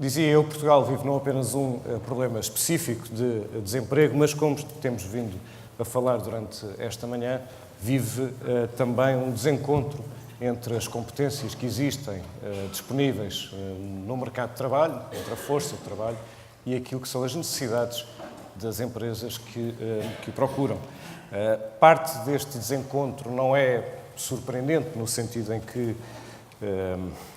Dizia eu, Portugal vive não apenas um problema específico de desemprego, mas como temos vindo a falar durante esta manhã, vive também um desencontro entre as competências que existem disponíveis no mercado de trabalho, entre a força de trabalho e aquilo que são as necessidades das empresas que o procuram. Parte deste desencontro não é surpreendente no sentido em que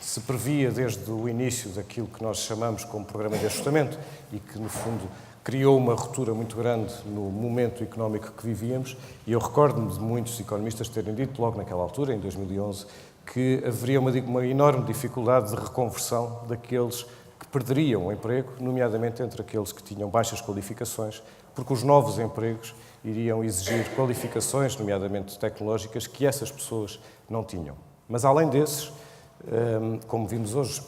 se previa desde o início daquilo que nós chamamos como programa de ajustamento e que, no fundo, criou uma ruptura muito grande no momento económico que vivíamos, e eu recordo-me de muitos economistas terem dito logo naquela altura, em 2011, que haveria uma enorme dificuldade de reconversão daqueles que perderiam o emprego, nomeadamente entre aqueles que tinham baixas qualificações, porque os novos empregos iriam exigir qualificações, nomeadamente tecnológicas, que essas pessoas não tinham. Mas, além desses, como vimos hoje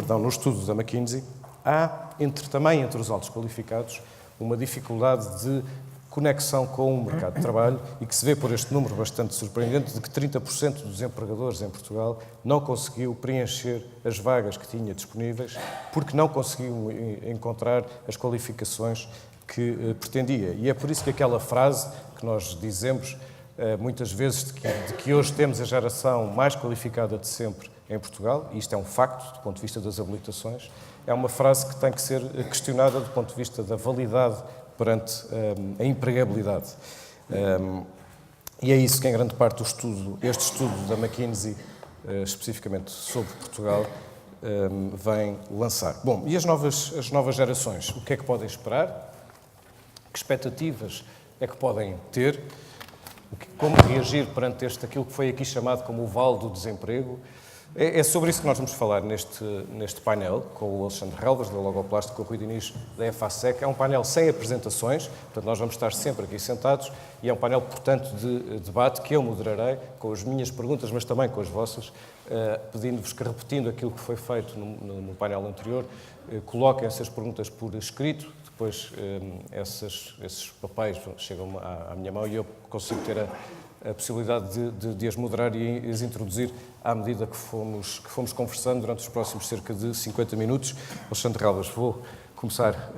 no estudo da McKinsey, há, também entre os altos qualificados, uma dificuldade de conexão com o mercado de trabalho e que se vê por este número bastante surpreendente de que 30% dos empregadores em Portugal não conseguiu preencher as vagas que tinha disponíveis porque não conseguiu encontrar as qualificações que pretendia. E é por isso que aquela frase que nós dizemos muitas vezes de que hoje temos a geração mais qualificada de sempre em Portugal, e isto é um facto do ponto de vista das habilitações, é uma frase que tem que ser questionada do ponto de vista da validade perante a empregabilidade. E é isso que, em grande parte, este estudo da McKinsey, especificamente sobre Portugal, vem lançar. Bom, e as novas gerações, o que é que podem esperar? Que expectativas é que podem ter? Como reagir perante aquilo que foi aqui chamado como o vale do desemprego? É sobre isso que nós vamos falar neste painel, com o Alexandre Relvas, da Logoplástico, com o Rui Diniz, da EFASEC. É um painel sem apresentações, portanto nós vamos estar sempre aqui sentados, e é um painel, portanto, de debate que eu moderarei com as minhas perguntas, mas também com as vossas, pedindo-vos que, repetindo aquilo que foi feito no painel anterior, coloquem essas perguntas por escrito, depois esses papéis chegam à minha mão e eu consigo ter a possibilidade de as moderar e as introduzir à medida que fomos conversando durante os próximos cerca de 50 minutos. Alexandre Relvas, vou começar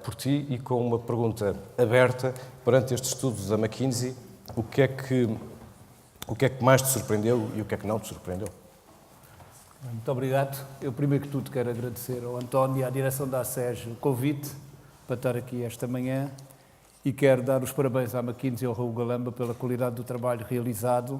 por ti e com uma pergunta aberta perante este estudo da McKinsey. O que é que mais te surpreendeu e o que é que não te surpreendeu? Muito obrigado. Eu, primeiro que tudo, quero agradecer ao António e à direção da ASES o convite para estar aqui esta manhã. E quero dar os parabéns à McKinsey e ao Raul Galamba pela qualidade do trabalho realizado.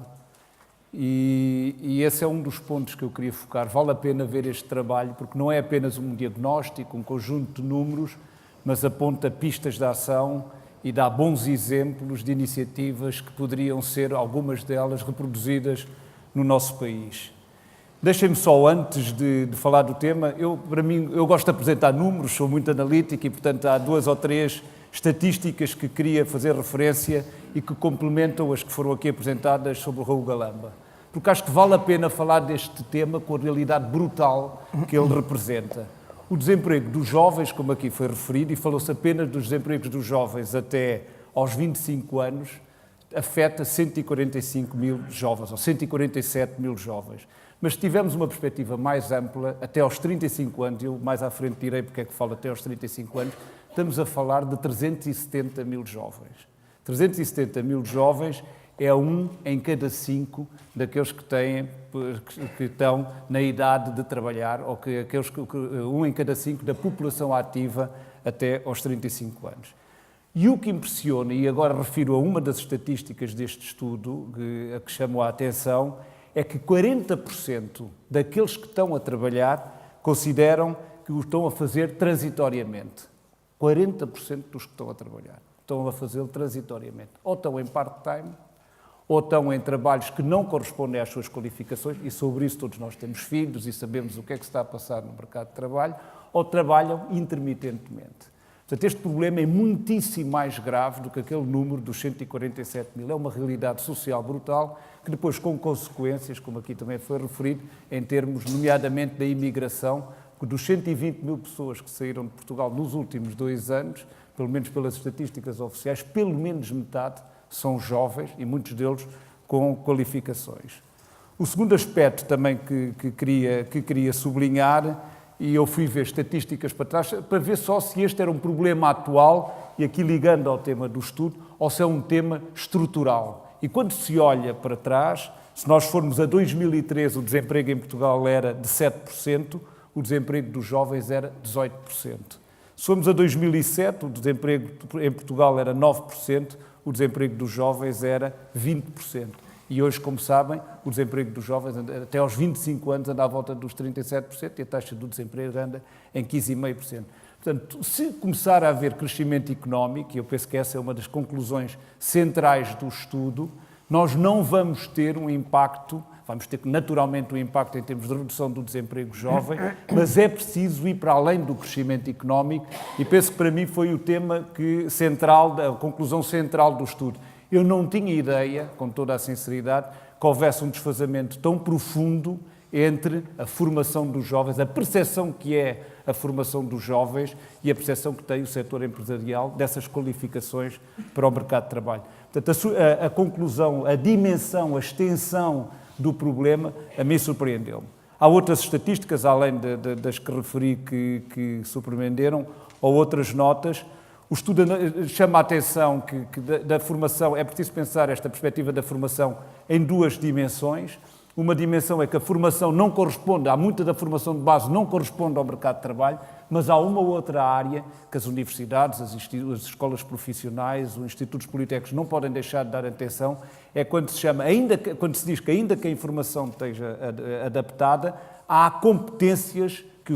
E esse é um dos pontos que eu queria focar. Vale a pena ver este trabalho, porque não é apenas um diagnóstico, um conjunto de números, mas aponta pistas de ação e dá bons exemplos de iniciativas que poderiam ser, algumas delas, reproduzidas no nosso país. Deixem-me só, antes de falar do tema, eu gosto de apresentar números, sou muito analítico e, portanto, há 2 ou 3 estatísticas que queria fazer referência e que complementam as que foram aqui apresentadas sobre o Raul Galamba. Porque acho que vale a pena falar deste tema com a realidade brutal que ele representa. O desemprego dos jovens, como aqui foi referido, e falou-se apenas dos desempregos dos jovens até aos 25 anos, afeta 145 mil jovens, ou 147 mil jovens. Mas se tivermos uma perspectiva mais ampla, até aos 35 anos, eu mais à frente direi porque é que falo até aos 35 anos, estamos a falar de 370 mil jovens. 370 mil jovens é 1 em cada 5 daqueles que estão na idade de trabalhar, ou que 1 em cada 5 da população ativa até aos 35 anos. E o que impressiona, e agora refiro a uma das estatísticas deste estudo, a que chamou a atenção, é que 40% daqueles que estão a trabalhar consideram que o estão a fazer transitoriamente. 40% dos que estão a trabalhar estão a fazê-lo transitoriamente. Ou estão em part-time, ou estão em trabalhos que não correspondem às suas qualificações, e sobre isso todos nós temos filhos e sabemos o que é que se está a passar no mercado de trabalho, ou trabalham intermitentemente. Portanto, este problema é muitíssimo mais grave do que aquele número dos 147 mil. É uma realidade social brutal que depois, com consequências, como aqui também foi referido, em termos, nomeadamente, da imigração, que dos 120 mil pessoas que saíram de Portugal nos últimos 2 anos, pelo menos pelas estatísticas oficiais, pelo menos metade são jovens e muitos deles com qualificações. O segundo aspecto também que queria sublinhar e eu fui ver estatísticas para trás para ver só se este era um problema atual, e aqui ligando ao tema do estudo, ou se é um tema estrutural. E quando se olha para trás, se nós formos a 2013, o desemprego em Portugal era de 7%, o desemprego dos jovens era 18%. Se formos a 2007, o desemprego em Portugal era 9%, o desemprego dos jovens era 20%. E hoje, como sabem, o desemprego dos jovens, até aos 25 anos, anda à volta dos 37% e a taxa do desemprego anda em 15,5%. Portanto, se começar a haver crescimento económico, e eu penso que essa é uma das conclusões centrais do estudo, nós não vamos ter um impacto, vamos ter naturalmente um impacto em termos de redução do desemprego jovem, mas é preciso ir para além do crescimento económico, e penso que para mim foi o tema central, a conclusão central do estudo. Eu não tinha ideia, com toda a sinceridade, que houvesse um desfazamento tão profundo entre a formação dos jovens, a percepção que é a formação dos jovens e a percepção que tem o setor empresarial dessas qualificações para o mercado de trabalho. Portanto, a conclusão, a dimensão, a extensão do problema, a mim surpreendeu-me. Há outras estatísticas, além das que referi, que surpreenderam, ou outras notas. O estudo chama a atenção que da formação, é preciso pensar esta perspectiva da formação em duas dimensões. Uma dimensão é que a formação não corresponde, há muita da formação de base não corresponde ao mercado de trabalho, mas há uma outra área que as universidades, as escolas profissionais, os institutos politécnicos não podem deixar de dar atenção, é quando quando se diz que ainda que a informação esteja adaptada, há competências que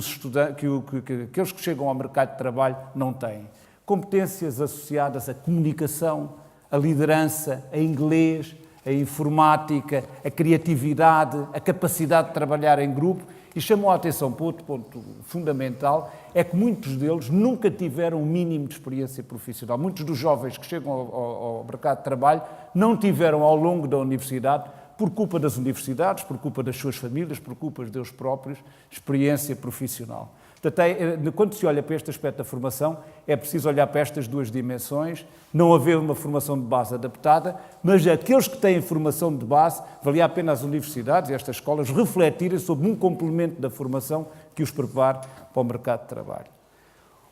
aqueles que chegam ao mercado de trabalho não têm. Competências associadas à comunicação, à liderança, a inglês, a informática, a criatividade, a capacidade de trabalhar em grupo, e chamou a atenção para outro ponto fundamental, é que muitos deles nunca tiveram um mínimo de experiência profissional. Muitos dos jovens que chegam ao mercado de trabalho não tiveram ao longo da universidade, por culpa das universidades, por culpa das suas famílias, por culpa deles próprios, experiência profissional. Portanto, quando se olha para este aspecto da formação, é preciso olhar para estas duas dimensões, não haver uma formação de base adaptada, mas aqueles que têm formação de base, valia a pena as universidades e estas escolas refletirem sobre um complemento da formação que os prepare para o mercado de trabalho.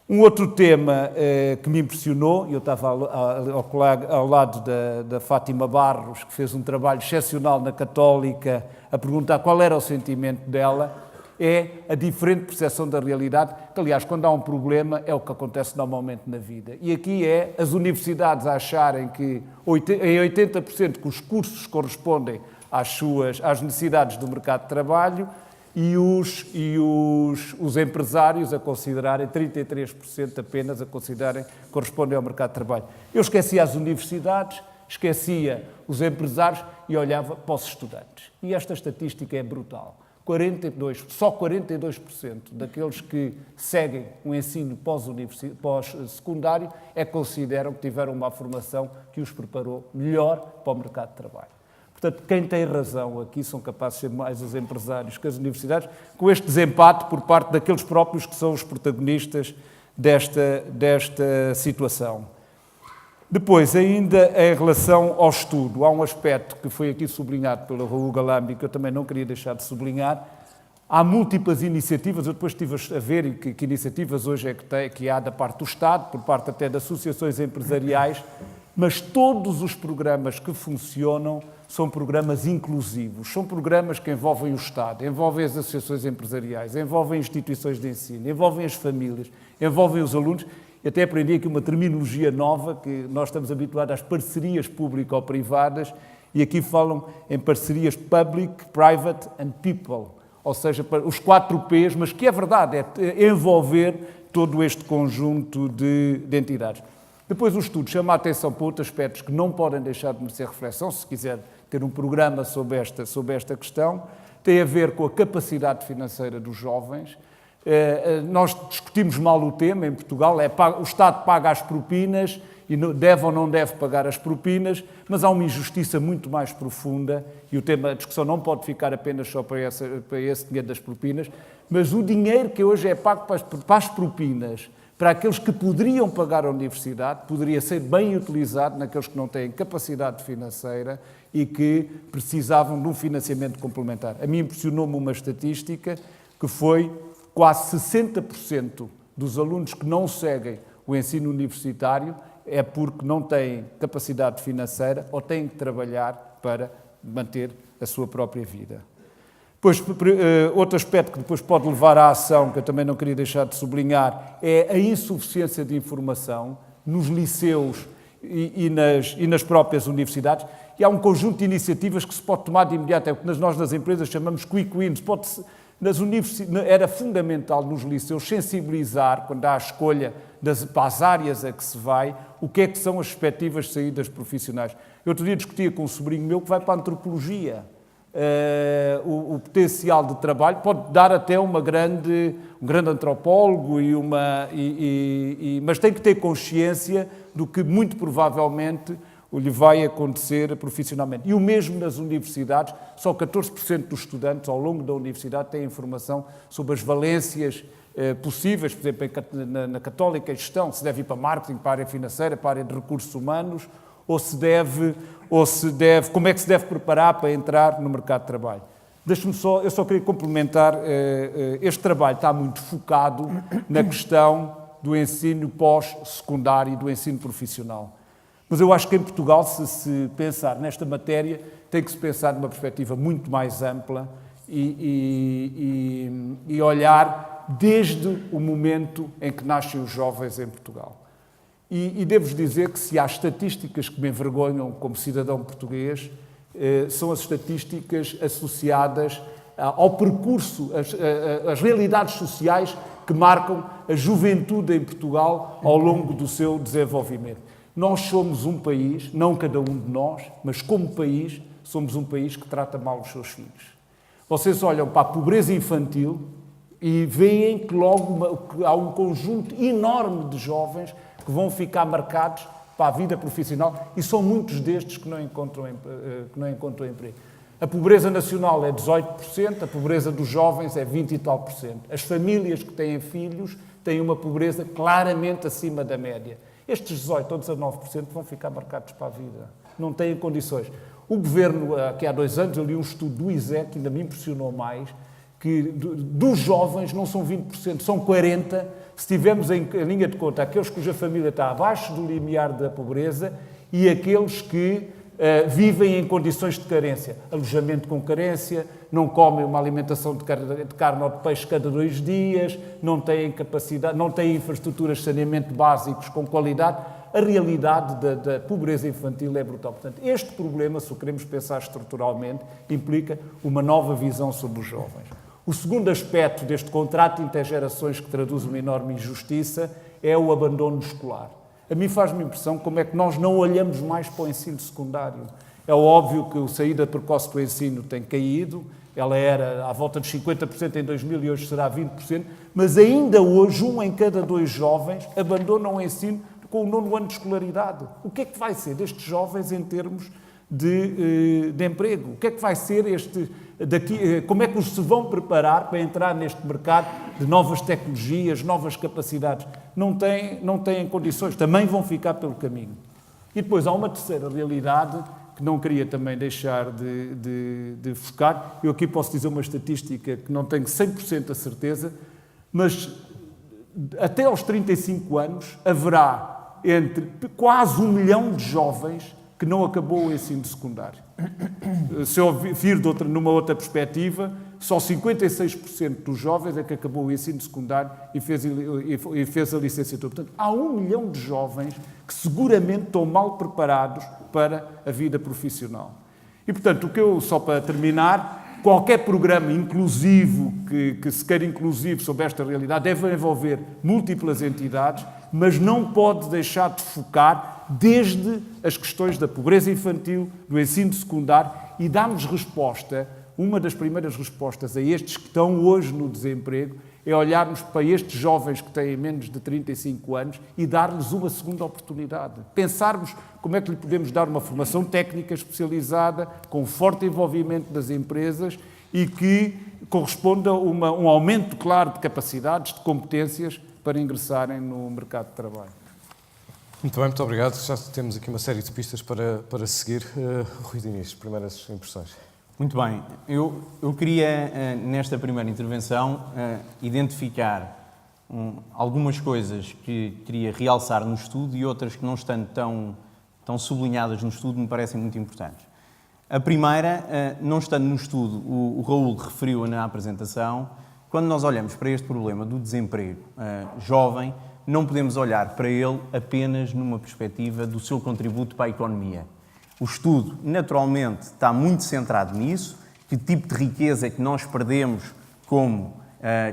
Um outro tema que me impressionou, e eu estava ao lado da Fátima Barros, que fez um trabalho excepcional na Católica, a perguntar qual era o sentimento dela, é a diferente percepção da realidade, que, aliás, quando há um problema, é o que acontece normalmente na vida. E aqui é as universidades acharem que em 80% que os cursos correspondem às necessidades do mercado de trabalho e os empresários a considerarem 33% apenas a considerarem que correspondem ao mercado de trabalho. Eu esquecia as universidades, esquecia os empresários e olhava para os estudantes. E esta estatística é brutal. Só 42% daqueles que seguem o ensino pós-secundário consideram que tiveram uma formação que os preparou melhor para o mercado de trabalho. Portanto, quem tem razão aqui são capazes de ser mais os empresários que as universidades, com este desempate por parte daqueles próprios que são os protagonistas desta situação. Depois, ainda em relação ao estudo, há um aspecto que foi aqui sublinhado pelo Raul Galamba, que eu também não queria deixar de sublinhar. Há múltiplas iniciativas, eu depois estive a ver que iniciativas hoje que há da parte do Estado, por parte até de associações empresariais, mas todos os programas que funcionam são programas inclusivos, são programas que envolvem o Estado, envolvem as associações empresariais, envolvem instituições de ensino, envolvem as famílias, envolvem os alunos. Eu até aprendi aqui uma terminologia nova, que nós estamos habituados às parcerias público-privadas, e aqui falam em parcerias public, private and people, ou seja, os 4 P's, mas que é verdade, é envolver todo este conjunto de entidades. Depois o estudo chama a atenção para outros aspectos que não podem deixar de merecer reflexão, se quiser ter um programa sobre esta questão, tem a ver com a capacidade financeira dos jovens. Nós discutimos mal o tema em Portugal, o Estado paga as propinas e deve ou não deve pagar as propinas, mas há uma injustiça muito mais profunda e a discussão não pode ficar apenas só para esse dinheiro das propinas, mas o dinheiro que hoje é pago para as propinas, para aqueles que poderiam pagar a universidade, poderia ser bem utilizado naqueles que não têm capacidade financeira e que precisavam de um financiamento complementar. A mim impressionou-me uma estatística que foi quase 60% dos alunos que não seguem o ensino universitário é porque não têm capacidade financeira ou têm que trabalhar para manter a sua própria vida. Depois, outro aspecto que depois pode levar à ação, que eu também não queria deixar de sublinhar, é a insuficiência de informação nos liceus e nas próprias universidades. E há um conjunto de iniciativas que se pode tomar de imediato, é o que nós nas empresas chamamos quick wins. Era fundamental nos liceus sensibilizar, quando há a escolha para as áreas a que se vai, o que é que são as respectivas saídas profissionais. Eu outro dia discutia com um sobrinho meu que vai para a antropologia. O potencial de trabalho pode dar até um grande antropólogo, mas tem que ter consciência do que muito provavelmente lhe vai acontecer profissionalmente. E o mesmo nas universidades, só 14% dos estudantes ao longo da universidade têm informação sobre as valências possíveis, por exemplo, na Católica, a gestão, se deve ir para marketing, para a área financeira, para a área de recursos humanos, ou como é que se deve preparar para entrar no mercado de trabalho. Eu só queria complementar, este trabalho está muito focado na questão do ensino pós-secundário e do ensino profissional. Mas eu acho que em Portugal, se pensar nesta matéria, tem que se pensar numa perspectiva muito mais ampla e olhar desde o momento em que nascem os jovens em Portugal. E devo-vos dizer que se há estatísticas que me envergonham como cidadão português, são as estatísticas associadas ao percurso, às realidades sociais que marcam a juventude em Portugal ao longo do seu desenvolvimento. Nós somos um país, não cada um de nós, mas como país, somos um país que trata mal os seus filhos. Vocês olham para a pobreza infantil e veem que logo há um conjunto enorme de jovens que vão ficar marcados para a vida profissional e são muitos destes que não encontram emprego. A pobreza nacional é 18%, a pobreza dos jovens é 20 e tal por cento. As famílias que têm filhos têm uma pobreza claramente acima da média. Estes 18% ou 19% vão ficar marcados para a vida. Não têm condições. O Governo, que há 2 anos, eu li um estudo do ISEC, que ainda me impressionou mais, que dos jovens não são 20%, são 40%, se tivermos em linha de conta aqueles cuja família está abaixo do limiar da pobreza e aqueles que vivem em condições de carência. Alojamento com carência, não comem uma alimentação de carne ou de peixe cada 2 dias, não têm capacidade, não têm infraestruturas de saneamento básicos com qualidade. A realidade da pobreza infantil é brutal. Portanto, este problema, se o queremos pensar estruturalmente, implica uma nova visão sobre os jovens. O segundo aspecto deste contrato intergerações que traduz uma enorme injustiça é o abandono escolar. A mim faz-me impressão como é que nós não olhamos mais para o ensino secundário. É óbvio que a saída precoce do ensino tem caído, ela era à volta de 50% em 2000 e hoje será 20%, mas ainda hoje 1 em cada 2 jovens abandonam o ensino com o 9º ano de escolaridade. O que é que vai ser destes jovens em termos de emprego? O que é que vai ser como é que se vão preparar para entrar neste mercado de novas tecnologias, novas capacidades? Não têm condições, também vão ficar pelo caminho. E depois há uma terceira realidade que não queria também deixar de focar. Eu aqui posso dizer uma estatística que não tenho 100% a certeza, mas até aos 35 anos haverá entre quase 1 milhão de jovens que não acabou o ensino secundário. Se eu vir numa outra perspectiva, só 56% dos jovens é que acabou o ensino secundário e fez a licenciatura. Portanto, há 1 milhão de jovens que seguramente estão mal preparados para a vida profissional. E, portanto, só para terminar, qualquer programa inclusivo, que se queira inclusivo sobre esta realidade, deve envolver múltiplas entidades, mas não pode deixar de focar desde as questões da pobreza infantil, do ensino secundário e darmos resposta. Uma das primeiras respostas a estes que estão hoje no desemprego é olharmos para estes jovens que têm menos de 35 anos e dar-lhes uma segunda oportunidade. Pensarmos como é que lhe podemos dar uma formação técnica especializada, com forte envolvimento das empresas e que corresponda a um aumento claro de capacidades, de competências para ingressarem no mercado de trabalho. Muito bem, muito obrigado. Já temos aqui uma série de pistas para seguir. Rui Diniz, primeiras impressões. Muito bem. Eu queria, nesta primeira intervenção, identificar algumas coisas que queria realçar no estudo e outras que, não estando tão sublinhadas no estudo, me parecem muito importantes. A primeira, não estando no estudo, o Raul referiu na apresentação, quando nós olhamos para este problema do desemprego jovem, não podemos olhar para ele apenas numa perspectiva do seu contributo para a economia. O estudo, naturalmente, está muito centrado nisso, que tipo de riqueza é que nós perdemos como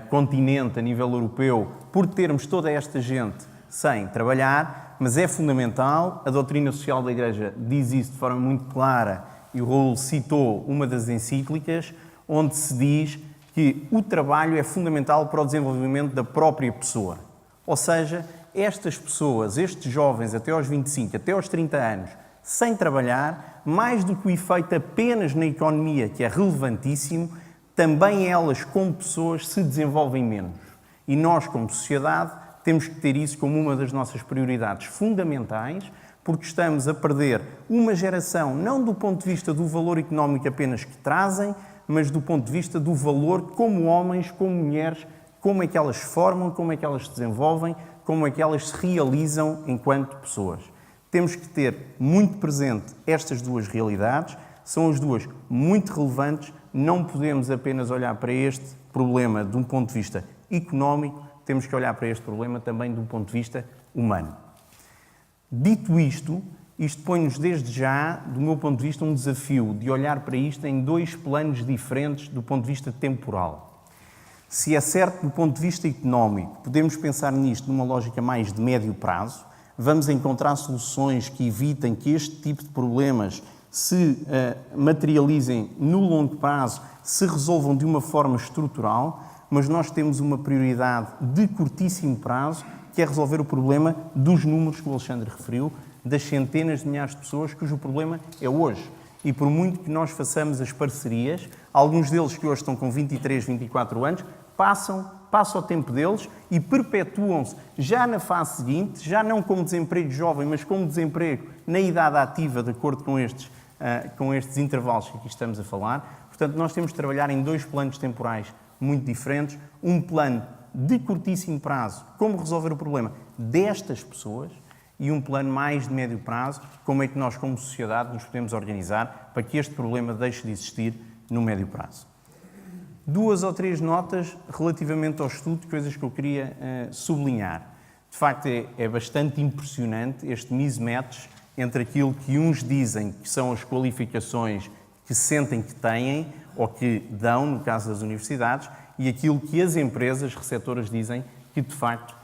continente a nível europeu por termos toda esta gente sem trabalhar, mas é fundamental, a doutrina social da Igreja diz isso de forma muito clara, e o Raul citou uma das encíclicas, onde se diz que o trabalho é fundamental para o desenvolvimento da própria pessoa. Ou seja, estas pessoas, estes jovens até aos 25, até aos 30 anos, sem trabalhar, mais do que o efeito apenas na economia, que é relevantíssimo, também elas, como pessoas, se desenvolvem menos. E nós, como sociedade, temos que ter isso como uma das nossas prioridades fundamentais, porque estamos a perder uma geração, não do ponto de vista do valor económico apenas que trazem, mas do ponto de vista do valor como homens, como mulheres, como é que elas se formam, como é que elas se desenvolvem, como é que elas se realizam enquanto pessoas. Temos que ter muito presente estas duas realidades, são as duas muito relevantes, não podemos apenas olhar para este problema de um ponto de vista económico, temos que olhar para este problema também de um ponto de vista humano. Dito isto, isto põe-nos desde já, do meu ponto de vista, um desafio de olhar para isto em dois planos diferentes do ponto de vista temporal. Se é certo do ponto de vista económico, podemos pensar nisto numa lógica mais de médio prazo, vamos encontrar soluções que evitem que este tipo de problemas se materializem no longo prazo, se resolvam de uma forma estrutural, mas nós temos uma prioridade de curtíssimo prazo, que é resolver o problema dos números que o Alexandre referiu, das centenas de milhares de pessoas cujo problema é hoje. E por muito que nós façamos as parcerias, alguns deles que hoje estão com 23, 24 anos, passam o tempo deles e perpetuam-se já na fase seguinte, já não como desemprego jovem, mas como desemprego na idade ativa, de acordo com estes intervalos que aqui estamos a falar. Portanto, nós temos de trabalhar em dois planos temporais muito diferentes. Um plano de curtíssimo prazo, como resolver o problema destas pessoas, e um plano mais de médio prazo, como é que nós, como sociedade, nos podemos organizar para que este problema deixe de existir no médio prazo. 2 ou 3 notas relativamente ao estudo, coisas que eu queria sublinhar. De facto, é bastante impressionante este mismatch entre aquilo que uns dizem que são as qualificações que sentem que têm ou que dão, no caso das universidades, e aquilo que as empresas receptoras dizem que, de facto,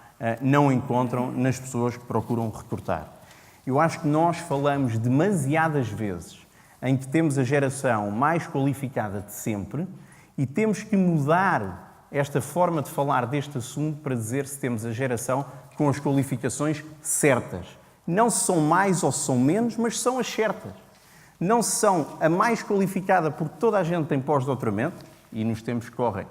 não encontram nas pessoas que procuram recrutar. Eu acho que nós falamos demasiadas vezes em que temos a geração mais qualificada de sempre e temos que mudar esta forma de falar deste assunto para dizer se temos a geração com as qualificações certas. Não se são mais ou são menos, mas são as certas. Não são a mais qualificada porque toda a gente tem pós-doutoramento, e nos tempos que correm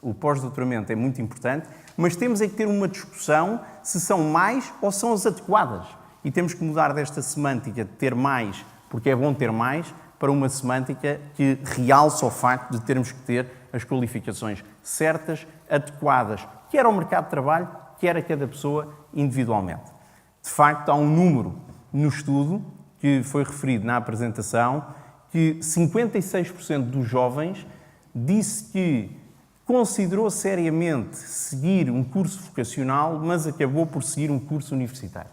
o pós-doutoramento é muito importante, mas temos é que ter uma discussão se são mais ou são as adequadas. E temos que mudar desta semântica de ter mais, porque é bom ter mais, para uma semântica que realça o facto de termos que ter as qualificações certas, adequadas, quer ao mercado de trabalho, quer a cada pessoa individualmente. De facto, há um número no estudo, que foi referido na apresentação, que 56% dos jovens disse que considerou seriamente seguir um curso vocacional, mas acabou por seguir um curso universitário.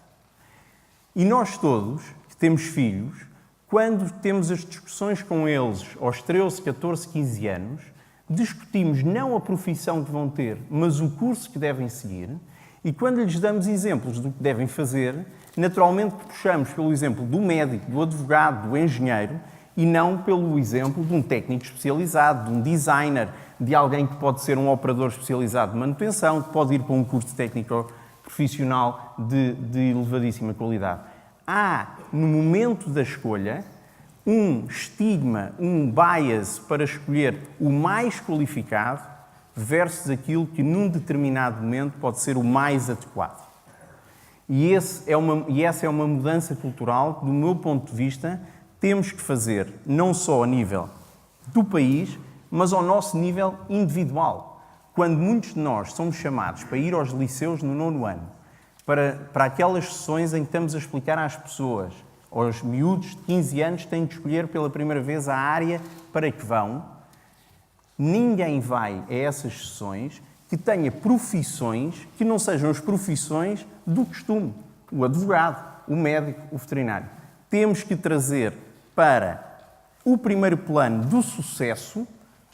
E nós todos, que temos filhos, quando temos as discussões com eles aos 13, 14, 15 anos, discutimos não a profissão que vão ter, mas o curso que devem seguir, e quando lhes damos exemplos do que devem fazer, naturalmente puxamos pelo exemplo do médico, do advogado, do engenheiro, e não pelo exemplo de um técnico especializado, de um designer, de alguém que pode ser um operador especializado de manutenção, que pode ir para um curso técnico profissional de elevadíssima qualidade. Há, no momento da escolha, um estigma, um bias para escolher o mais qualificado versus aquilo que num determinado momento pode ser o mais adequado. E essa é uma mudança cultural que, do meu ponto de vista, temos que fazer não só a nível do país, mas ao nosso nível individual. Quando muitos de nós somos chamados para ir aos liceus no 9º ano, para aquelas sessões em que estamos a explicar às pessoas, aos miúdos de 15 anos que têm de escolher pela primeira vez a área para que vão, ninguém vai a essas sessões que tenha profissões que não sejam as profissões do costume. O advogado, o médico, o veterinário. Temos que trazer para o primeiro plano do sucesso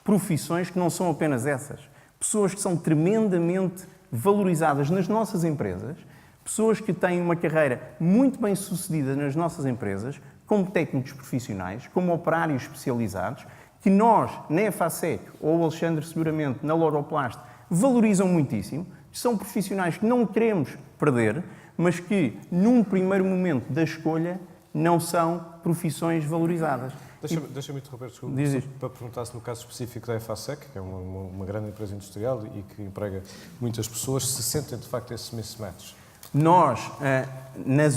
profissões que não são apenas essas. Pessoas que são tremendamente valorizadas nas nossas empresas, pessoas que têm uma carreira muito bem sucedida nas nossas empresas, como técnicos profissionais, como operários especializados, que nós, na EFASEC, ou o Alexandre seguramente, na Loroplast, valorizam muitíssimo, são profissionais que não queremos perder, mas que, num primeiro momento da escolha, não são profissões valorizadas. Deixa-me interromper, desculpa, Diz. para perguntar se no caso específico da EFASEC, que é uma grande empresa industrial e que emprega muitas pessoas, se sentem de facto esse mismatch. Nós, na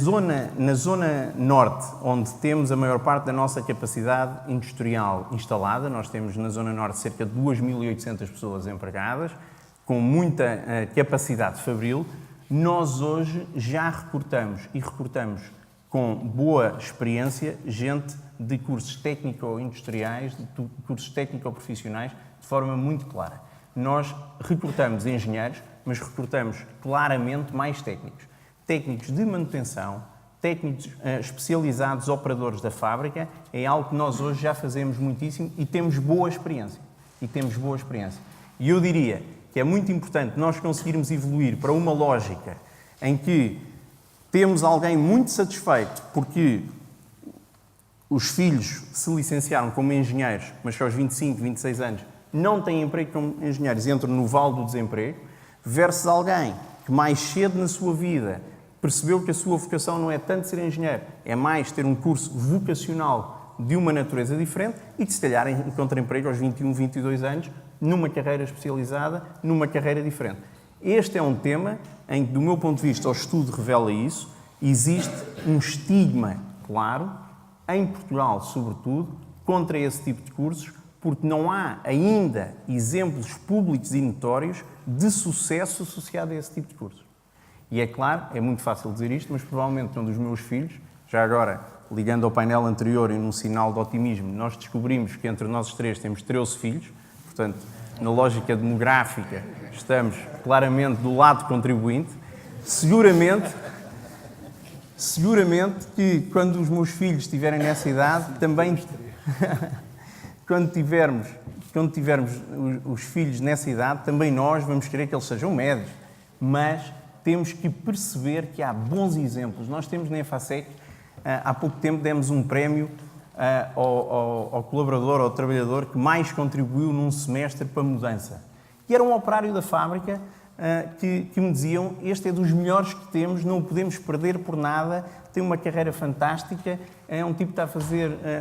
zona norte, onde temos a maior parte da nossa capacidade industrial instalada, nós temos na zona norte cerca de 2.800 pessoas empregadas, com muita capacidade fabril, nós hoje já recrutamos e recrutamos com boa experiência gente de cursos técnico-industriais, de cursos técnico-profissionais, de forma muito clara. Nós recrutamos engenheiros, mas recrutamos claramente mais técnicos. Técnicos de manutenção, técnicos especializados, operadores da fábrica, é algo que nós hoje já fazemos muitíssimo e temos boa experiência. E eu diria que é muito importante nós conseguirmos evoluir para uma lógica em que temos alguém muito satisfeito porque os filhos se licenciaram como engenheiros, mas que aos 25, 26 anos não têm emprego como engenheiros e entram no vale do desemprego, versus alguém que mais cedo na sua vida percebeu que a sua vocação não é tanto ser engenheiro, é mais ter um curso vocacional de uma natureza diferente e que se calhar encontra emprego aos 21, 22 anos numa carreira especializada, numa carreira diferente. Este é um tema em que, do meu ponto de vista, o estudo revela isso, existe um estigma claro, em Portugal sobretudo, contra esse tipo de cursos, porque não há ainda exemplos públicos e notórios de sucesso associado a esse tipo de cursos. E é claro, é muito fácil dizer isto, mas provavelmente um dos meus filhos, já agora ligando ao painel anterior e num sinal de otimismo, nós descobrimos que entre nós três temos 13 filhos, portanto, na lógica demográfica, estamos claramente do lado contribuinte. Seguramente que quando os meus filhos estiverem nessa idade, também... Quando tivermos os filhos nessa idade, também nós vamos querer que eles sejam médicos. Mas temos que perceber que há bons exemplos. Nós temos na EFASEC, há pouco tempo demos um prémio ao colaborador, ao trabalhador que mais contribuiu num semestre para a mudança. E era um operário da fábrica que me diziam: este é dos melhores que temos, não o podemos perder por nada, tem uma carreira fantástica, é um tipo que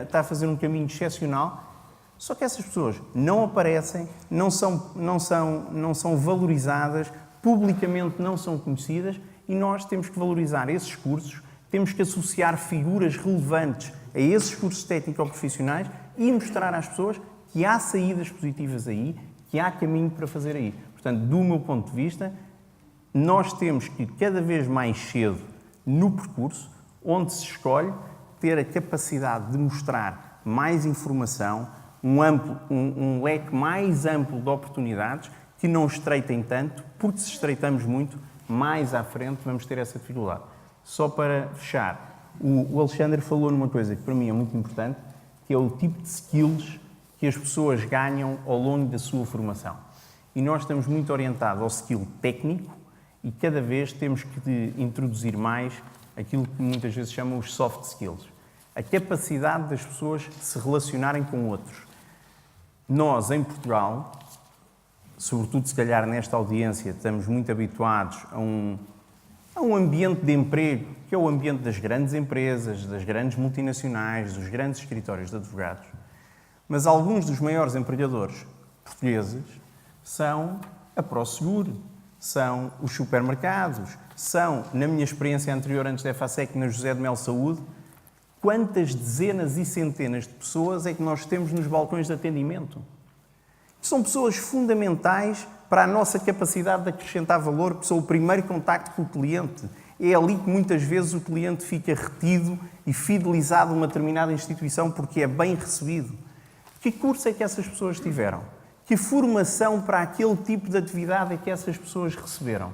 está a fazer um caminho excepcional. Só que essas pessoas não aparecem, não são valorizadas, publicamente não são conhecidas e nós temos que valorizar esses cursos, temos que associar figuras relevantes a esses cursos técnico-profissionais e mostrar às pessoas que há saídas positivas aí, que há caminho para fazer aí. Portanto, do meu ponto de vista, nós temos que cada vez mais cedo no percurso, onde se escolhe, ter a capacidade de mostrar mais informação, um leque mais amplo de oportunidades que não estreitem tanto, porque se estreitamos muito, mais à frente vamos ter essa dificuldade. Só para fechar, o Alexandre falou numa coisa que para mim é muito importante, que é o tipo de skills que as pessoas ganham ao longo da sua formação. E nós estamos muito orientados ao skill técnico e cada vez temos que introduzir mais aquilo que muitas vezes chamam os soft skills. A capacidade das pessoas se relacionarem com outros. Nós, em Portugal, sobretudo se calhar nesta audiência, estamos muito habituados a um ambiente de emprego, que é o ambiente das grandes empresas, das grandes multinacionais, dos grandes escritórios de advogados. Mas alguns dos maiores empregadores portugueses são a Prosegur, são os supermercados, são, na minha experiência anterior, antes da EFASEC, na José de Mel Saúde, quantas dezenas e centenas de pessoas é que nós temos nos balcões de atendimento. São pessoas fundamentais para a nossa capacidade de acrescentar valor, que são o primeiro contacto com o cliente. É ali que muitas vezes o cliente fica retido e fidelizado a uma determinada instituição porque é bem recebido. Que curso é que essas pessoas tiveram? Que formação para aquele tipo de atividade é que essas pessoas receberam?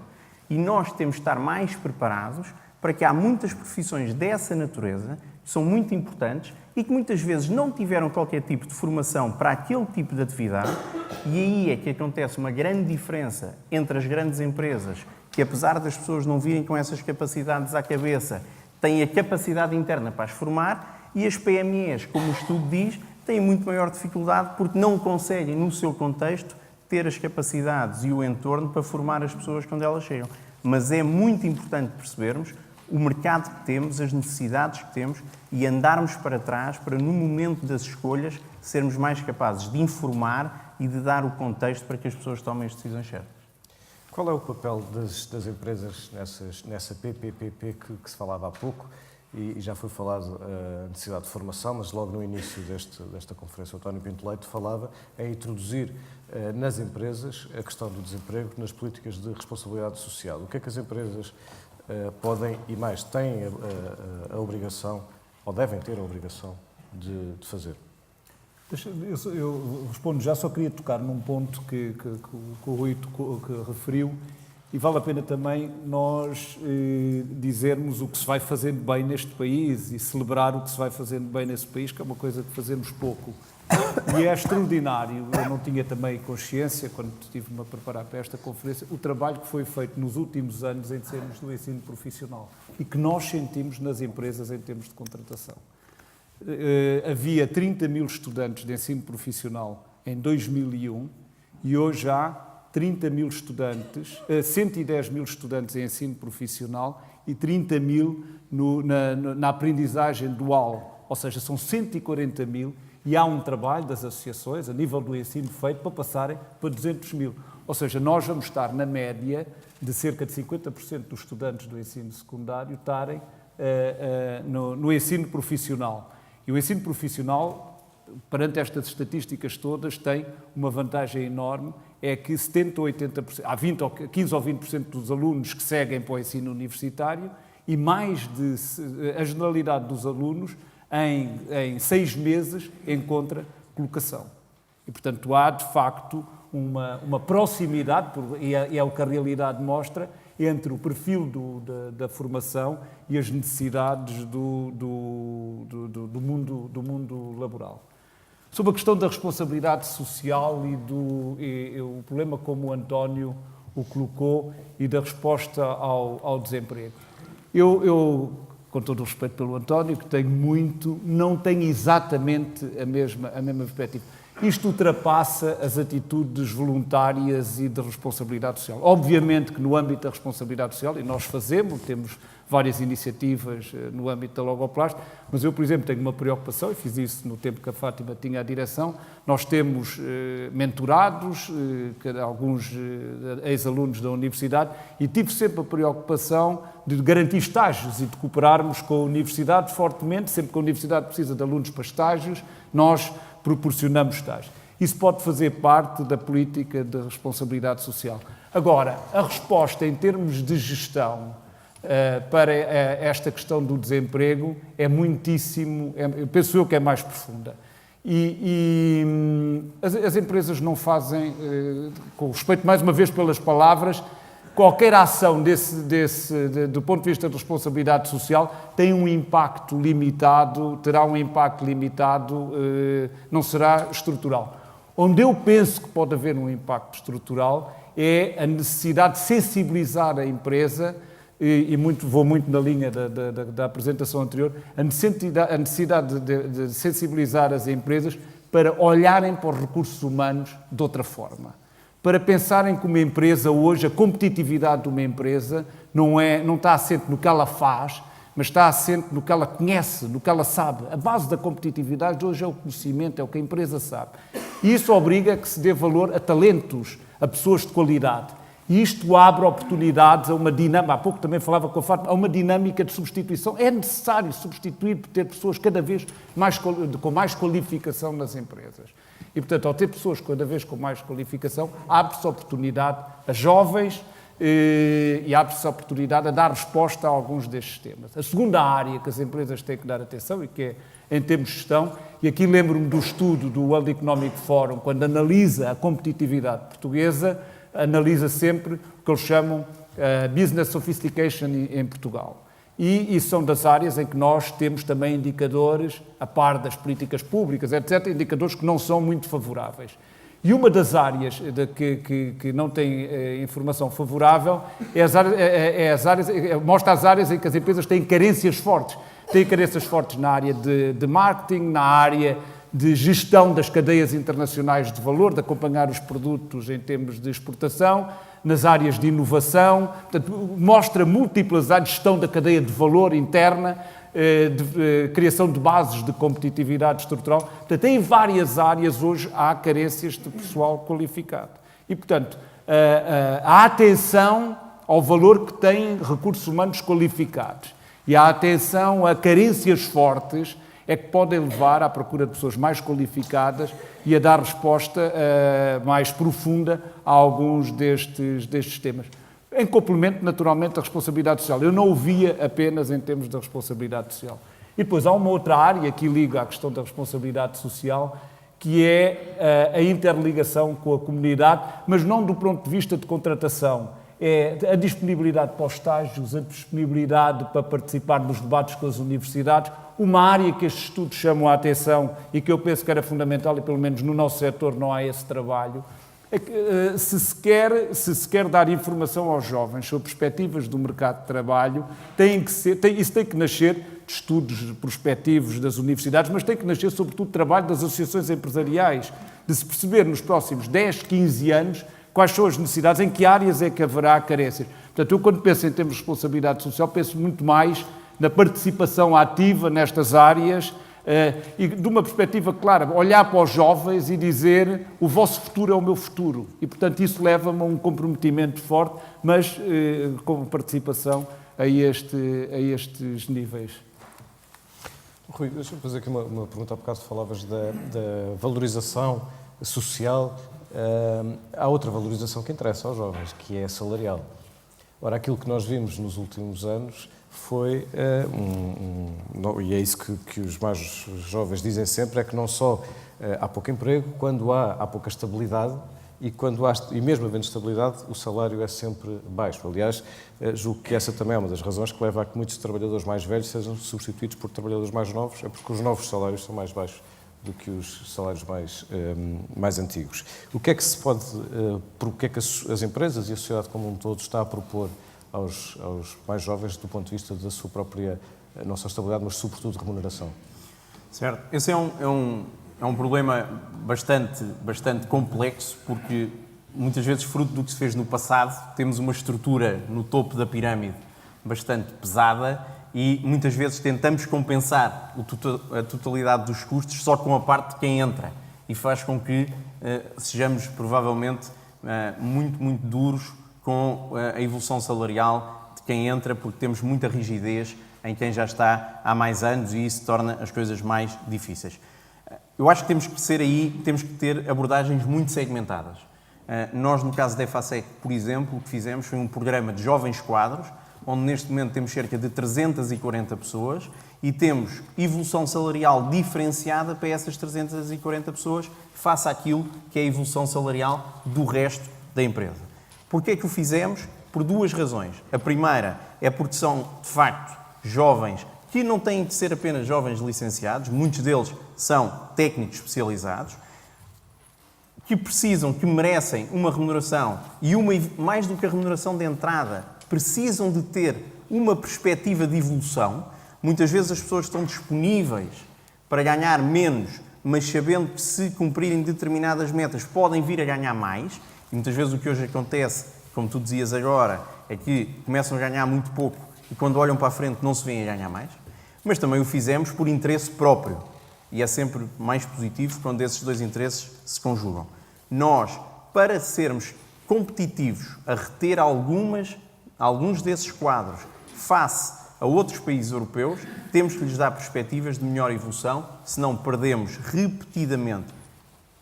E nós temos de estar mais preparados para que há muitas profissões dessa natureza que são muito importantes e que muitas vezes não tiveram qualquer tipo de formação para aquele tipo de atividade, e aí é que acontece uma grande diferença entre as grandes empresas, que apesar das pessoas não virem com essas capacidades à cabeça, têm a capacidade interna para as formar, e as PMEs, como o estudo diz, têm muito maior dificuldade porque não conseguem, no seu contexto, ter as capacidades e o entorno para formar as pessoas quando elas chegam. Mas é muito importante percebermos o mercado que temos, as necessidades que temos e andarmos para trás para, no momento das escolhas, sermos mais capazes de informar e de dar o contexto para que as pessoas tomem as decisões certas. Qual é o papel das empresas nessa PPPP que se falava há pouco? E já foi falado a necessidade de formação, mas logo no início desta conferência o António Pinto Leite falava em introduzir nas empresas a questão do desemprego nas políticas de responsabilidade social. O que é que as empresas podem e mais têm a obrigação, ou devem ter a obrigação de fazer? Eu respondo já, só queria tocar num ponto que o Rui referiu, e vale a pena também nós dizermos o que se vai fazendo bem neste país e celebrar o que se vai fazendo bem nesse país, que é uma coisa que fazemos pouco. E é extraordinário, eu não tinha também consciência, quando estive-me a preparar para esta conferência, o trabalho que foi feito nos últimos anos em termos do ensino profissional e que nós sentimos nas empresas em termos de contratação. Havia 30 mil estudantes de ensino profissional em 2001 e hoje há 30 mil estudantes, 110 mil estudantes em ensino profissional e 30 mil na aprendizagem dual, ou seja, são 140 mil e há um trabalho das associações a nível do ensino feito para passarem para 200 mil. Ou seja, nós vamos estar na média de cerca de 50% dos estudantes do ensino secundário estarem no ensino profissional. E o ensino profissional, perante estas estatísticas todas, tem uma vantagem enorme, é que 70% ou 80%, há 15% ou 20% dos alunos que seguem para o ensino universitário e a generalidade dos alunos, em 6 meses, encontra colocação. E, portanto, há, de facto, uma proximidade, e é o que a realidade mostra, entre o perfil da formação e as necessidades do mundo laboral. Sobre a questão da responsabilidade social e o problema como o António o colocou e da resposta ao desemprego. Eu, com todo o respeito pelo António, que tenho muito, não tenho exatamente a mesma perspectiva. Isto ultrapassa as atitudes voluntárias e de responsabilidade social. Obviamente que no âmbito da responsabilidade social, e nós temos várias iniciativas no âmbito da Logoplast, mas eu, por exemplo, tenho uma preocupação, e fiz isso no tempo que a Fátima tinha a direção, nós temos mentorados, alguns ex-alunos da universidade, e tive sempre a preocupação de garantir estágios e de cooperarmos com a universidade fortemente, sempre que a universidade precisa de alunos para estágios, nós proporcionamos estágios. Isso pode fazer parte da política de responsabilidade social. Agora, a resposta em termos de gestão para esta questão do desemprego é muitíssimo, penso eu que é mais profunda. As empresas não fazem, com respeito mais uma vez pelas palavras, qualquer ação do ponto de vista de responsabilidade social tem um impacto limitado, terá um impacto limitado, não será estrutural. Onde eu penso que pode haver um impacto estrutural é a necessidade de sensibilizar a empresa, vou muito na linha da apresentação anterior, a necessidade de sensibilizar as empresas para olharem para os recursos humanos de outra forma. Para pensarem que uma empresa hoje, a competitividade de uma empresa não está assente no que ela faz, mas está assente no que ela conhece, no que ela sabe. A base da competitividade hoje é o conhecimento, é o que a empresa sabe. E isso obriga a que se dê valor a talentos, a pessoas de qualidade. E isto abre oportunidades a uma dinâmica, há pouco também falava com a Fátima, a uma dinâmica de substituição. É necessário substituir, ter pessoas cada vez com mais qualificação nas empresas. E, portanto, ao ter pessoas cada vez com mais qualificação, abre-se oportunidade a jovens e abre-se a oportunidade a dar resposta a alguns destes temas. A segunda área que as empresas têm que dar atenção e que é em termos de gestão, e aqui lembro-me do estudo do World Economic Forum, quando analisa a competitividade portuguesa, analisa sempre o que eles chamam Business Sophistication em Portugal. E são das áreas em que nós temos também indicadores, a par das políticas públicas, etc., indicadores que não são muito favoráveis. E uma das áreas que não tem informação favorável mostra as áreas em que as empresas têm carências fortes. Têm carências fortes na área de marketing, na área de gestão das cadeias internacionais de valor, de acompanhar os produtos em termos de exportação, nas áreas de inovação, portanto, mostra múltiplas áreas de gestão da cadeia de valor interna, de criação de bases de competitividade estrutural. Portanto, em várias áreas hoje há carências de pessoal qualificado. E, portanto, a atenção ao valor que têm recursos humanos qualificados e a atenção a carências fortes é que podem levar à procura de pessoas mais qualificadas e a dar resposta mais profunda a alguns destes temas. Em complemento, naturalmente, da responsabilidade social. Eu não o via apenas em termos da responsabilidade social. E depois há uma outra área que liga à questão da responsabilidade social, que é a interligação com a comunidade, mas não do ponto de vista de contratação. É a disponibilidade para os estágios, a disponibilidade para participar nos debates com as universidades. Uma área que estes estudos chamam a atenção e que eu penso que era fundamental, e pelo menos no nosso setor não há esse trabalho, é que, se se quer dar informação aos jovens sobre perspectivas do mercado de trabalho, isso tem que nascer de estudos prospectivos das universidades, mas tem que nascer sobretudo de trabalho das associações empresariais, de se perceber nos próximos 10, 15 anos quais são as necessidades, em que áreas é que haverá carências. Portanto, eu quando penso em termos de responsabilidade social, penso muito mais na participação ativa nestas áreas e de uma perspectiva clara, olhar para os jovens e dizer o vosso futuro é o meu futuro. E, portanto, isso leva-me a um comprometimento forte, mas com participação a estes níveis. Rui, deixa-me fazer aqui uma pergunta. Há bocado falavas da valorização social. Há outra valorização que interessa aos jovens, que é salarial. Ora, aquilo que nós vimos nos últimos anos foi, e é isso que os mais jovens dizem sempre, é que não só há pouco emprego, quando há pouca estabilidade, e mesmo havendo estabilidade, o salário é sempre baixo. Aliás, julgo que essa também é uma das razões que leva a que muitos trabalhadores mais velhos sejam substituídos por trabalhadores mais novos, é porque os novos salários são mais baixos do que os salários mais antigos. O que é que se pode, o que é que as empresas e a sociedade como um todo está a propor aos mais jovens do ponto de vista da sua própria, não só estabilidade, mas sobretudo remuneração? Certo. Esse é um problema bastante complexo, porque muitas vezes, fruto do que se fez no passado, temos uma estrutura no topo da pirâmide bastante pesada e muitas vezes tentamos compensar a totalidade dos custos só com a parte de quem entra e faz com que sejamos provavelmente muito duros com a evolução salarial de quem entra, porque temos muita rigidez em quem já está há mais anos e isso torna as coisas mais difíceis. Eu acho que temos que ter abordagens muito segmentadas. Nós, no caso da EFASEC, por exemplo, o que fizemos foi um programa de jovens quadros, onde neste momento temos cerca de 340 pessoas e temos evolução salarial diferenciada para essas 340 pessoas face àquilo que é a evolução salarial do resto da empresa. Porquê é que o fizemos? Por duas razões. A primeira é porque são, de facto, jovens que não têm de ser apenas jovens licenciados, muitos deles são técnicos especializados, que merecem uma remuneração e mais do que a remuneração de entrada, precisam de ter uma perspectiva de evolução. Muitas vezes as pessoas estão disponíveis para ganhar menos, mas sabendo que se cumprirem determinadas metas podem vir a ganhar mais. E muitas vezes o que hoje acontece, como tu dizias agora, é que começam a ganhar muito pouco e quando olham para a frente não se veem a ganhar mais. Mas também o fizemos por interesse próprio. E é sempre mais positivo quando esses dois interesses se conjugam. Nós, para sermos competitivos a reter alguns desses quadros face a outros países europeus, temos que lhes dar perspectivas de melhor evolução, senão perdemos repetidamente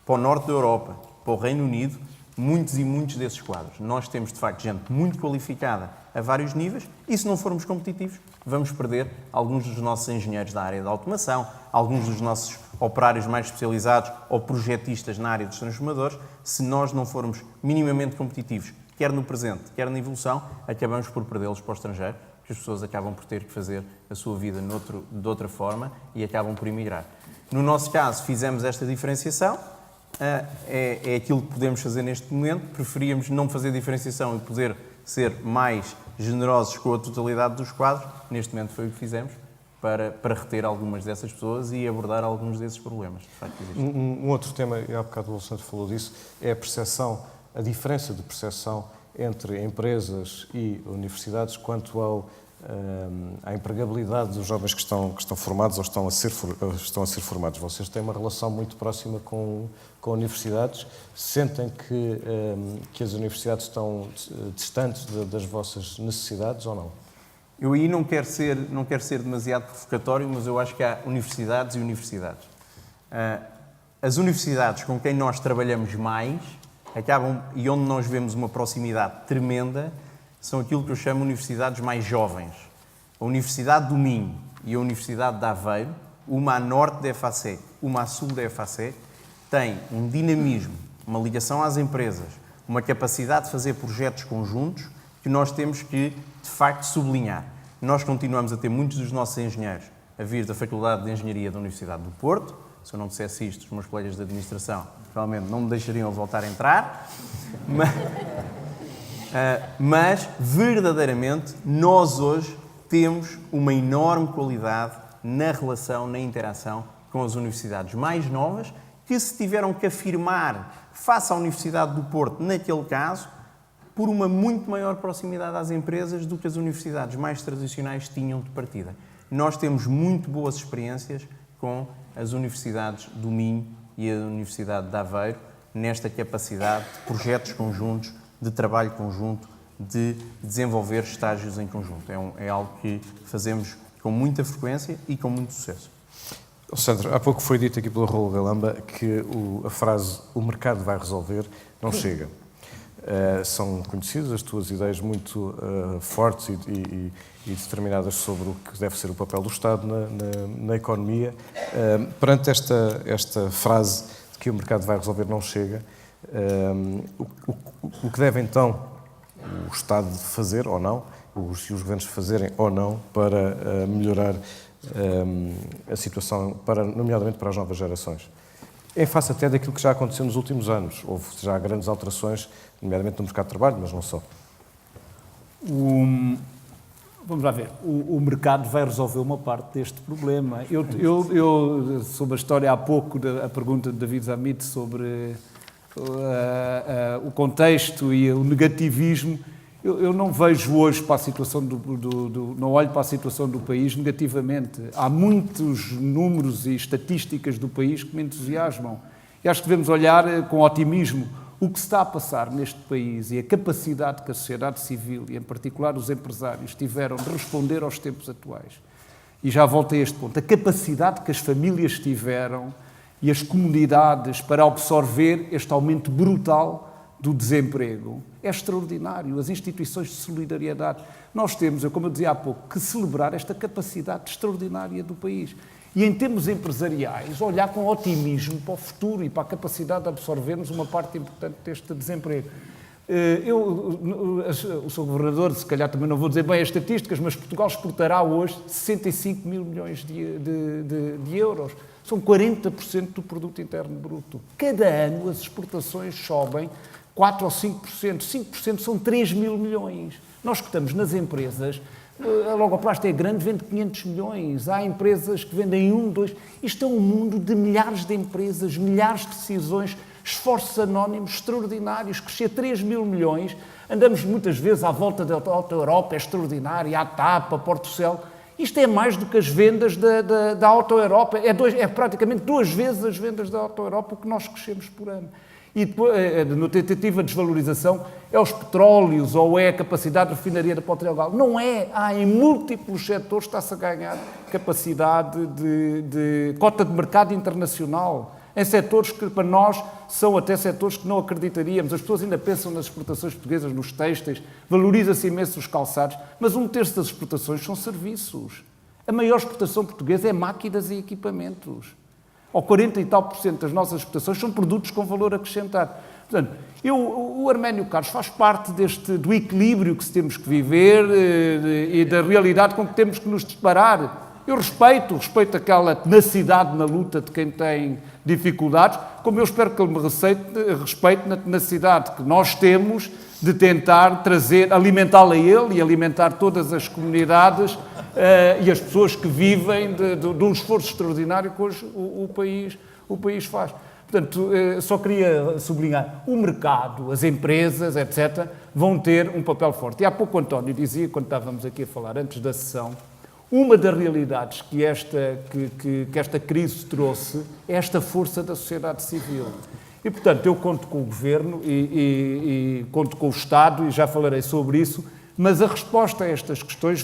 para o norte da Europa, para o Reino Unido, muitos e muitos desses quadros. Nós temos, de facto, gente muito qualificada a vários níveis e, se não formos competitivos, vamos perder alguns dos nossos engenheiros da área da automação, alguns dos nossos operários mais especializados ou projetistas na área dos transformadores. Se nós não formos minimamente competitivos, quer no presente, quer na evolução, acabamos por perdê-los para o estrangeiro, porque as pessoas acabam por ter que fazer a sua vida de outra forma e acabam por emigrar. No nosso caso, fizemos esta diferenciação, é aquilo que podemos fazer neste momento. Preferíamos não fazer diferenciação e poder ser mais generosos com a totalidade dos quadros. Neste momento foi o que fizemos para reter algumas dessas pessoas e abordar alguns desses problemas. De facto, um outro tema, e há bocado o Alexandre falou disso, é a percepção, a diferença de percepção entre empresas e universidades quanto à empregabilidade dos jovens que estão formados ou estão a ser formados. Vocês têm uma relação muito próxima com universidades. Sentem que as universidades estão distantes das vossas necessidades ou não? Eu aí não quero ser demasiado provocatório, mas eu acho que há universidades e universidades. As universidades com quem nós trabalhamos mais acabam, e onde nós vemos uma proximidade tremenda, são aquilo que eu chamo de universidades mais jovens. A Universidade do Minho e a Universidade de Aveiro, uma a norte da FAC, uma a sul da FAC, têm um dinamismo, uma ligação às empresas, uma capacidade de fazer projetos conjuntos que nós temos que, de facto, sublinhar. Nós continuamos a ter muitos dos nossos engenheiros a vir da Faculdade de Engenharia da Universidade do Porto. Se eu não dissesse isto, os meus colegas de administração provavelmente não me deixariam voltar a entrar. Mas, verdadeiramente, nós hoje temos uma enorme qualidade na relação, na interação com as universidades mais novas, que se tiveram que afirmar face à Universidade do Porto, naquele caso, por uma muito maior proximidade às empresas do que as universidades mais tradicionais tinham de partida. Nós temos muito boas experiências com as universidades do Minho e a Universidade de Aveiro nesta capacidade de projetos conjuntos, de trabalho conjunto, de desenvolver estágios em conjunto. É algo que fazemos com muita frequência e com muito sucesso. Sandro, há pouco foi dito aqui pelo Raul Galamba que a frase "o mercado vai resolver" não chega. São conhecidas as tuas ideias muito fortes e determinadas sobre o que deve ser o papel do Estado na economia. Perante esta frase de que o mercado vai resolver não chega, o que deve então o Estado fazer ou não, os governos fazerem ou não para melhorar a situação, nomeadamente para as novas gerações? Em face até daquilo que já aconteceu nos últimos anos. Houve já grandes alterações, nomeadamente no mercado de trabalho, mas não só. Vamos lá ver. O mercado vai resolver uma parte deste problema. Eu sobre a história há pouco, a pergunta de David Zamit sobre o contexto e o negativismo, eu não vejo hoje para a situação não olho para a situação do país negativamente. Há muitos números e estatísticas do país que me entusiasmam. E acho que devemos olhar com otimismo o que se está a passar neste país e a capacidade que a sociedade civil, e em particular os empresários, tiveram de responder aos tempos atuais. E já volto a este ponto. A capacidade que as famílias tiveram e as comunidades para absorver este aumento brutal do desemprego é extraordinário. As instituições de solidariedade. Nós temos, como eu dizia há pouco, que celebrar esta capacidade extraordinária do país. E em termos empresariais, olhar com otimismo para o futuro e para a capacidade de absorvermos uma parte importante deste desemprego. O Sr. Governador, se calhar também não vou dizer bem as estatísticas, mas Portugal exportará hoje 65 mil milhões de euros. São 40% do produto interno bruto. Cada ano as exportações sobem 4 ou 5%. 5% são 3 mil milhões. Nós que estamos nas empresas, a Logoplast é grande, vende 500 milhões. Há empresas que vendem 1, 2... Isto é um mundo de milhares de empresas, milhares de decisões, esforços anónimos extraordinários. Crescer 3 mil milhões. Andamos muitas vezes à volta da Auto Europa, é extraordinária, a TAP, a Portocel. Isto é mais do que as vendas da Auto Europa. É praticamente 2 vezes as vendas da Auto Europa o que nós crescemos por ano. E depois, na tentativa de desvalorização, é os petróleos ou é a capacidade de refinaria da Portugal. Não é. Há em múltiplos setores está-se a ganhar capacidade de cota de mercado internacional. Em setores que, para nós, são até setores que não acreditaríamos. As pessoas ainda pensam nas exportações portuguesas, nos têxteis, valoriza-se imenso os calçados, mas 1/3 das exportações são serviços. A maior exportação portuguesa é máquinas e equipamentos. Ou 40 e tal % das nossas exportações são produtos com valor acrescentado. Portanto, o Arménio Carlos faz parte do equilíbrio que temos que viver e da realidade com que temos que nos deparar. Eu respeito aquela tenacidade na luta de quem tem dificuldades, como eu espero que ele me respeite na tenacidade que nós temos de tentar alimentá-lo a ele e alimentar todas as comunidades e as pessoas que vivem de um esforço extraordinário que hoje o país faz. Portanto, só queria sublinhar, o mercado, as empresas, etc., vão ter um papel forte. E há pouco o António dizia, quando estávamos aqui a falar, antes da sessão, uma das realidades que esta crise trouxe é esta força da sociedade civil. E, portanto, eu conto com o Governo e conto com o Estado, e já falarei sobre isso, mas a resposta a estas questões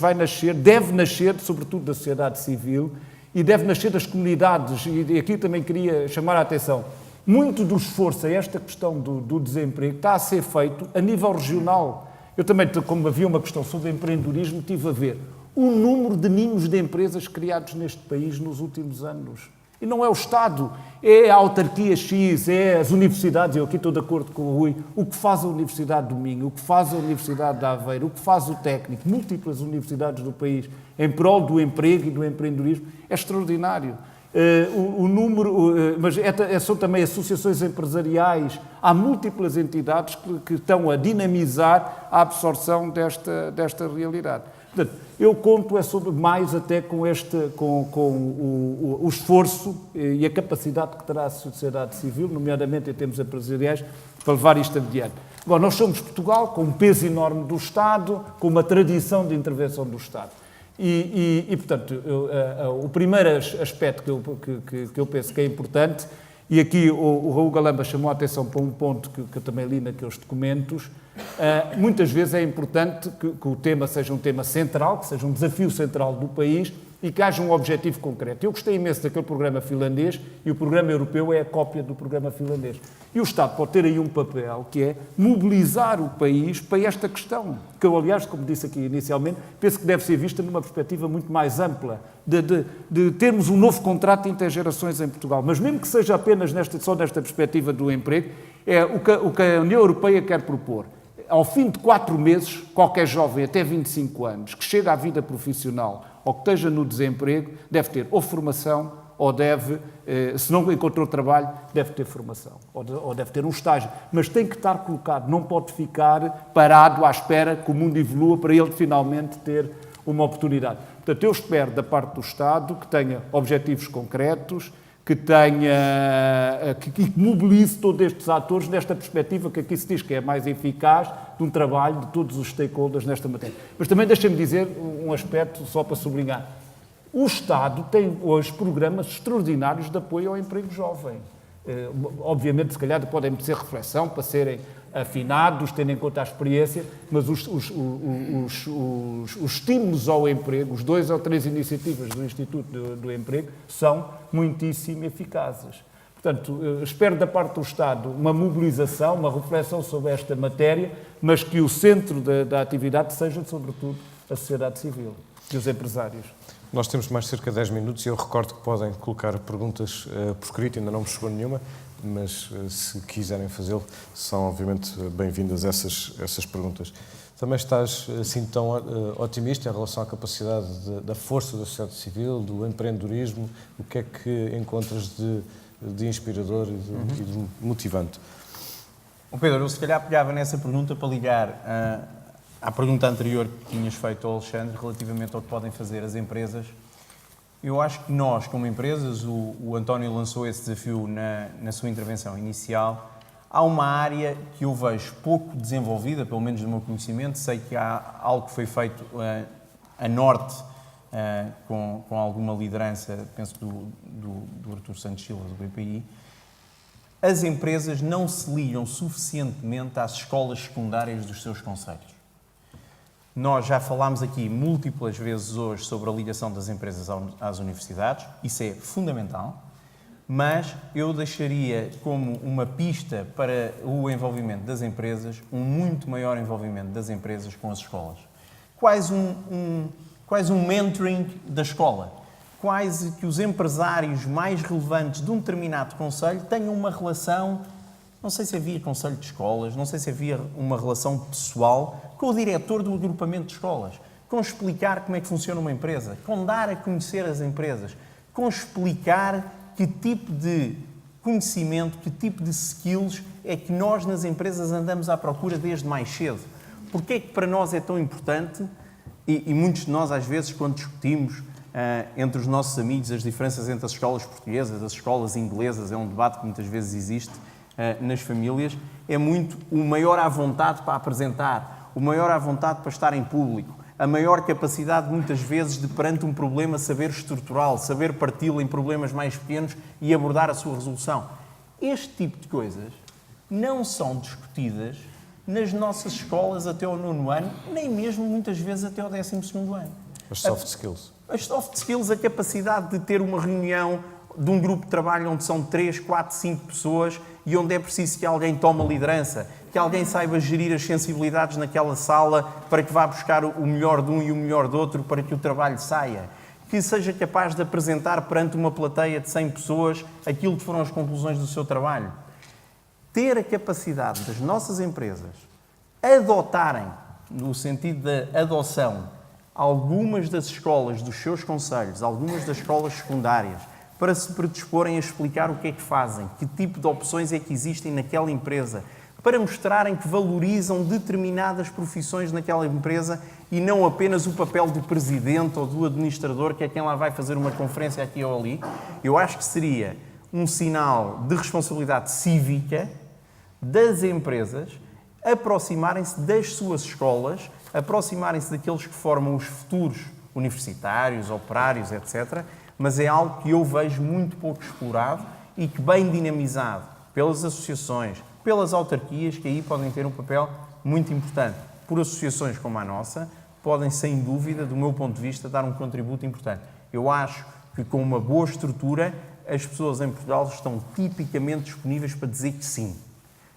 deve nascer, sobretudo, da sociedade civil e deve nascer das comunidades. E aqui também queria chamar a atenção. Muito do esforço a esta questão do desemprego está a ser feito a nível regional. Eu também, como havia uma questão sobre empreendedorismo, tive a ver o número de ninhos de empresas criados neste país nos últimos anos. E não é o Estado, é a autarquia X, é as universidades, eu aqui estou de acordo com o Rui, o que faz a Universidade do Minho, o que faz a Universidade de Aveiro, o que faz o Técnico, múltiplas universidades do país, em prol do emprego e do empreendedorismo, é extraordinário. Mas são também associações empresariais, há múltiplas entidades que estão a dinamizar a absorção desta realidade. Portanto, eu conto mais até com o esforço e a capacidade que terá a sociedade civil, nomeadamente em termos empresariais, para levar isto adiante. Agora, nós somos Portugal, com um peso enorme do Estado, com uma tradição de intervenção do Estado. Portanto, o primeiro aspecto que eu penso que é importante, e aqui o Raul Galamba chamou a atenção para um ponto que eu também li naqueles documentos, muitas vezes é importante que o tema seja um tema central, que seja um desafio central do país e que haja um objetivo concreto. Eu gostei imenso daquele programa finlandês e o programa europeu é a cópia do programa finlandês. E o Estado pode ter aí um papel que é mobilizar o país para esta questão, que eu, aliás, como disse aqui inicialmente, penso que deve ser vista numa perspectiva muito mais ampla, de termos um novo contrato intergerações em Portugal. Mas mesmo que seja apenas só nesta perspectiva do emprego, é o que a União Europeia quer propor. Ao fim de 4 meses, qualquer jovem até 25 anos que chega à vida profissional ou que esteja no desemprego, deve ter ou formação ou se não encontrou trabalho, deve ter formação ou deve ter um estágio. Mas tem que estar colocado, não pode ficar parado à espera que o mundo evolua para ele finalmente ter uma oportunidade. Portanto, eu espero da parte do Estado que tenha objetivos concretos, que mobilize todos estes atores nesta perspectiva que aqui se diz que é mais eficaz de um trabalho de todos os stakeholders nesta matéria. Mas também deixem-me dizer um aspecto só para sublinhar. O Estado tem hoje programas extraordinários de apoio ao emprego jovem. Obviamente, se calhar podem ser reflexão para serem afinados, tendo em conta a experiência, mas os estímulos ao emprego, os 2 ou 3 iniciativas do Instituto do Emprego, são muitíssimo eficazes. Portanto, espero da parte do Estado uma mobilização, uma reflexão sobre esta matéria, mas que o centro da atividade seja, sobretudo, a sociedade civil e os empresários. Nós temos mais cerca de 10 minutos e eu recordo que podem colocar perguntas por escrito, ainda não me chegou nenhuma, mas se quiserem fazê-lo, são obviamente bem-vindas essas perguntas. Também estás assim tão otimista em relação à capacidade da força da sociedade civil, do empreendedorismo? O que é que encontras de inspirador e de motivante? Pedro, eu se calhar pegava nessa pergunta para ligar à pergunta anterior que tinhas feito ao Alexandre relativamente ao que podem fazer as empresas. Eu acho que nós, como empresas, o António lançou esse desafio na sua intervenção inicial. Há uma área que eu vejo pouco desenvolvida, pelo menos no meu conhecimento. Sei que há algo que foi feito a norte, com alguma liderança, penso, do Artur Santos Silva, do BPI, as empresas não se ligam suficientemente às escolas secundárias dos seus concelhos. Nós já falámos aqui múltiplas vezes hoje sobre a ligação das empresas às universidades, isso é fundamental, mas eu deixaria como uma pista para o envolvimento das empresas, um muito maior envolvimento das empresas com as escolas. Quase um mentoring da escola. Quase que os empresários mais relevantes de um determinado concelho tenham uma relação, não sei se havia concelho de escolas, não sei se havia uma relação pessoal com o diretor do agrupamento de escolas, com explicar como é que funciona uma empresa, com dar a conhecer as empresas, com explicar que tipo de conhecimento, que tipo de skills é que nós nas empresas andamos à procura desde mais cedo. Porque é que para nós é tão importante, e muitos de nós às vezes quando discutimos entre os nossos amigos as diferenças entre as escolas portuguesas, as escolas inglesas, é um debate que muitas vezes existe nas famílias, é muito o maior à vontade para apresentar, o maior à vontade para estar em público, a maior capacidade muitas vezes de perante um problema saber estruturá-lo, saber parti-lo em problemas mais pequenos e abordar a sua resolução. Este tipo de coisas não são discutidas nas nossas escolas até ao 9º ano, nem mesmo muitas vezes até ao 12º ano. As soft skills. As soft skills, a capacidade de ter uma reunião de um grupo de trabalho onde são 3, 4, 5 pessoas e onde é preciso que alguém tome a liderança, que alguém saiba gerir as sensibilidades naquela sala para que vá buscar o melhor de um e o melhor do outro para que o trabalho saia. Que seja capaz de apresentar perante uma plateia de 100 pessoas aquilo que foram as conclusões do seu trabalho. Ter a capacidade das nossas empresas adotarem, no sentido da adoção, algumas das escolas dos seus concelhos, algumas das escolas secundárias, para se predisporem a explicar o que é que fazem, que tipo de opções é que existem naquela empresa, para mostrarem que valorizam determinadas profissões naquela empresa e não apenas o papel do presidente ou do administrador, que é quem lá vai fazer uma conferência aqui ou ali. Eu acho que seria um sinal de responsabilidade cívica das empresas aproximarem-se das suas escolas, aproximarem-se daqueles que formam os futuros universitários, operários, etc., mas é algo que eu vejo muito pouco explorado e que, bem dinamizado pelas associações, pelas autarquias, que aí podem ter um papel muito importante. Por associações como a nossa, podem, sem dúvida, do meu ponto de vista, dar um contributo importante. Eu acho que, com uma boa estrutura, as pessoas em Portugal estão tipicamente disponíveis para dizer que sim.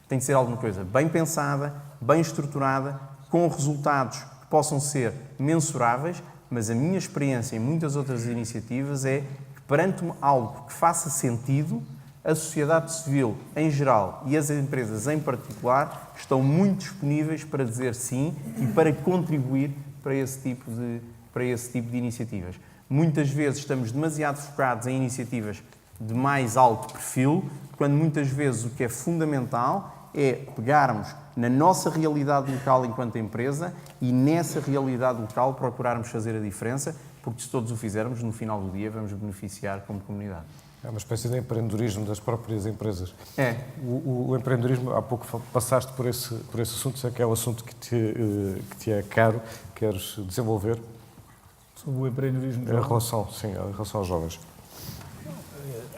Tem que ser alguma coisa bem pensada, bem estruturada, com resultados que possam ser mensuráveis, mas a minha experiência em muitas outras iniciativas é que, perante algo que faça sentido, a sociedade civil em geral e as empresas em particular estão muito disponíveis para dizer sim e para contribuir para esse tipo de iniciativas. Muitas vezes estamos demasiado focados em iniciativas de mais alto perfil, quando muitas vezes o que é fundamental é pegarmos na nossa realidade local enquanto empresa e nessa realidade local procurarmos fazer a diferença, porque se todos o fizermos, no final do dia vamos beneficiar como comunidade. É uma espécie de empreendedorismo das próprias empresas. É. O empreendedorismo, há pouco passaste por esse assunto, sei que é um assunto que te é caro, queres desenvolver? Sobre o empreendedorismo. Em relação aos jovens.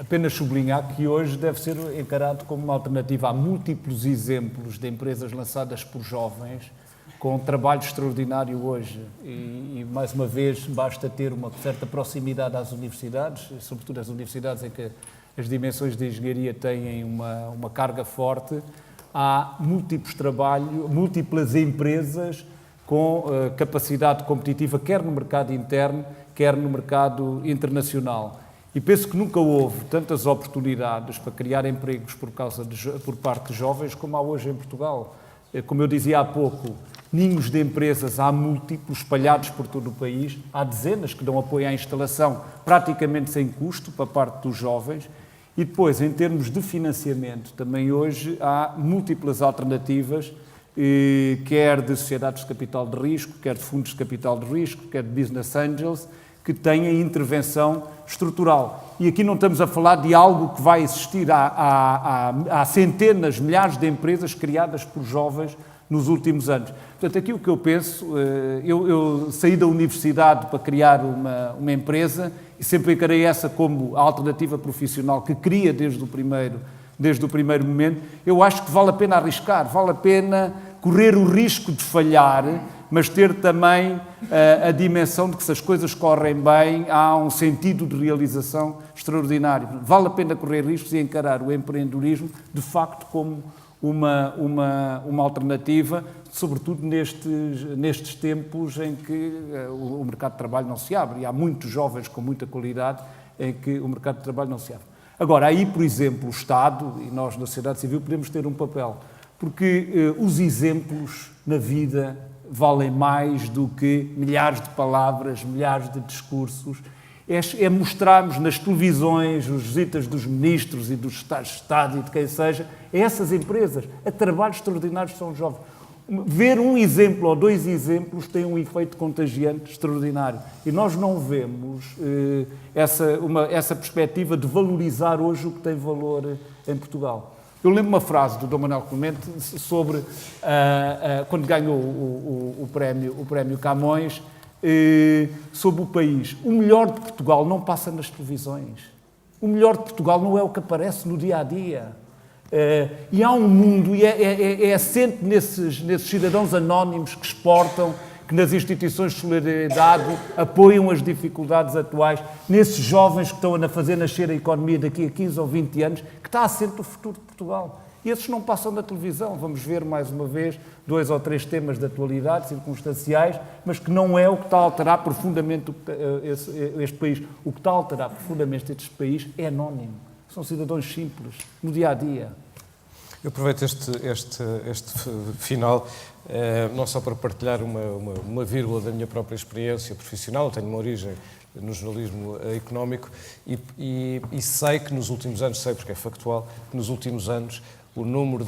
Apenas sublinhar que hoje deve ser encarado como uma alternativa. Há múltiplos exemplos de empresas lançadas por jovens com um trabalho extraordinário hoje e mais uma vez, basta ter uma certa proximidade às universidades, sobretudo às universidades em que as dimensões de engenharia têm uma carga forte. Há múltiplas empresas com capacidade competitiva, quer no mercado interno, quer no mercado internacional. E penso que nunca houve tantas oportunidades para criar empregos por parte de jovens como há hoje em Portugal. Como eu dizia há pouco, ninhos de empresas há múltiplos, espalhados por todo o país. Há dezenas que dão apoio à instalação praticamente sem custo para parte dos jovens. E depois, em termos de financiamento, também hoje há múltiplas alternativas, quer de sociedades de capital de risco, quer de fundos de capital de risco, quer de business angels, que têm intervenção estrutural. E aqui não estamos a falar de algo que vai existir. Há centenas, milhares de empresas criadas por jovens nos últimos anos. Portanto, aqui o que eu penso, eu saí da universidade para criar uma empresa e sempre encarei essa como a alternativa profissional que queria desde o primeiro desde o primeiro momento. Eu acho que vale a pena arriscar, vale a pena correr o risco de falhar, mas ter também a dimensão de que se as coisas correm bem, há um sentido de realização extraordinário. Vale a pena correr riscos e encarar o empreendedorismo, de facto, como uma alternativa, sobretudo nestes tempos em que o mercado de trabalho não se abre. E há muitos jovens com muita qualidade em que o mercado de trabalho não se abre. Agora, aí, por exemplo, o Estado e nós, na sociedade civil, podemos ter um papel, porque os exemplos na vida valem mais do que milhares de palavras, milhares de discursos. É mostrarmos nas televisões as visitas dos ministros e dos secretários de Estado e de quem seja, a essas empresas, a trabalhos extraordinários que são jovens. Ver um exemplo ou dois exemplos tem um efeito contagiante extraordinário. E nós não vemos essa perspectiva de valorizar hoje o que tem valor em Portugal. Eu lembro uma frase do Dom Manuel Clemente sobre, quando ganhou o prémio Camões, sobre o país. O melhor de Portugal não passa nas televisões. O melhor de Portugal não é o que aparece no dia-a-dia. E há um mundo, e é assente nesses cidadãos anónimos que exportam, que nas instituições de solidariedade apoiam as dificuldades atuais, nesses jovens que estão a fazer nascer a economia daqui a 15 ou 20 anos, que está assente o futuro de Portugal. E esses não passam na televisão. Vamos ver, mais uma vez, 2 ou 3 temas de atualidade, circunstanciais, mas que não é o que está a alterar profundamente este país. O que está a alterar profundamente este país é anónimo. São cidadãos simples, no dia-a-dia. Eu aproveito este final, não só para partilhar uma vírgula da minha própria experiência profissional. Eu tenho uma origem no jornalismo económico e sei que nos últimos anos, sei porque é factual, que nos últimos anos o número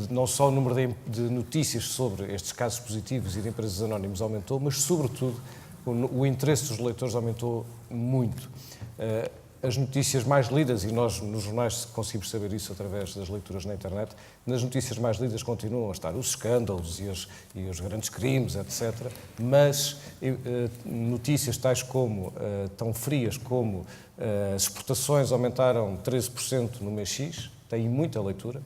não só o número de notícias sobre estes casos positivos e de empresas anónimas aumentou, mas, sobretudo, o interesse dos leitores aumentou muito. As notícias mais lidas, e nós nos jornais conseguimos saber isso através das leituras na internet, nas notícias mais lidas continuam a estar os escândalos e os grandes crimes, etc. Mas notícias tais como, tão frias como as exportações aumentaram 13% no mês X, têm muita leitura.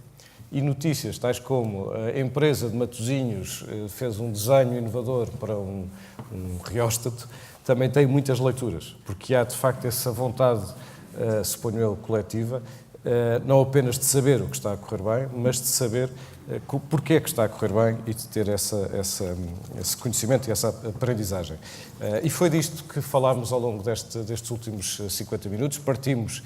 E notícias tais como a empresa de Matosinhos fez um desenho inovador para um rióstato, também tem muitas leituras, porque há de facto essa vontade, suponho eu, coletiva, não apenas de saber o que está a correr bem, mas de saber porque é que está a correr bem e de ter esse conhecimento e essa aprendizagem. E foi disto que falámos ao longo destes últimos 50 minutos. Partimos